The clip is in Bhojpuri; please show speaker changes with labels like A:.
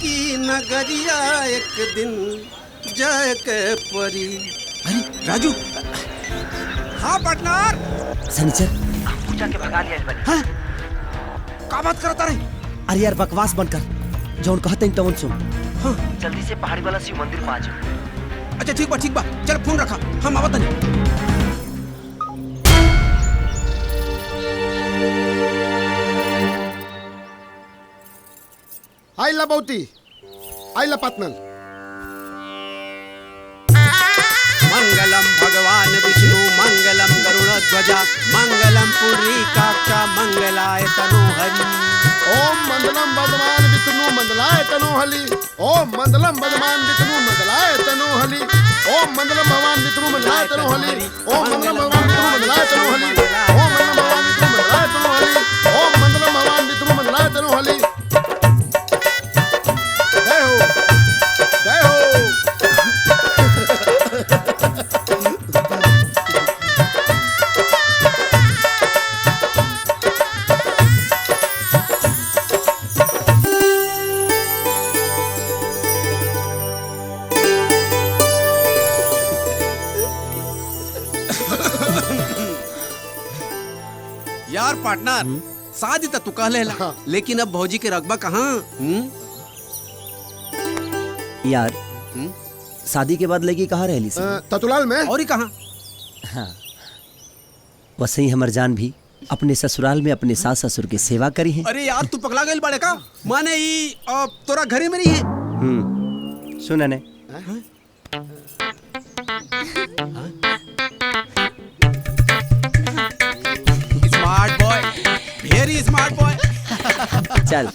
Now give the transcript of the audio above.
A: की नगरिया एक दिन जय के परी।
B: अरे राजू।
A: हाँ पार्टनर।
B: सनीचर
C: पूजा के भगा लिया बनी।
B: हाँ?
A: का बात करता रहे?
B: अरे यार बकवास बंद कर, जौन कहते हैं तवन सुन।
C: हाँ जल्दी से पहाड़ी वाला शिव मंदिर में आ जाओ।
A: अच्छा ठीक बा चल फोन रखा, हम आवत नहीं।
D: आइला बहुती आइला पातनल।
A: मंगलम भगवान विष्णु मंगलम गरुड़ध्वजा मंगलम पुंडरीकाक्ष मंगलाय तनोहरि।
D: ओम मंगलम भगवान विष्णु मंगलाय तनोहरि। ओम मंगलम भगवान विष्णु मंगलाय तनोहरि। ओम मंगलम भगवान विष्णु मंगलाय तनोहरि। ओम मंगलम भगवान विष्णु मंगलाय तनोहरि। ओम मंगलम भगवान विष्णु मंगलाय तनोहरि। ओम मंगलम भगवान विष्णु मंगलाय तनोहरि। जय हो जय हो।
A: यार पार्टनर, शादी तो तू कह लेला, लेकिन अब भौजी के रकबा कहाँ?
B: यार शादी के बाद लगी कहाँ रहली सी?
D: ततुलाल में।
A: और ही कहाँ?
B: हाँ वैसे ही हमर जान भी अपने ससुराल में अपने सास ससुर की सेवा करी है।
A: अरे यार तू पगला गई बड़े का? माने ई तोरा घरे में नहीं है?
B: सुन ने
A: smart boy, very smart boy.
B: चल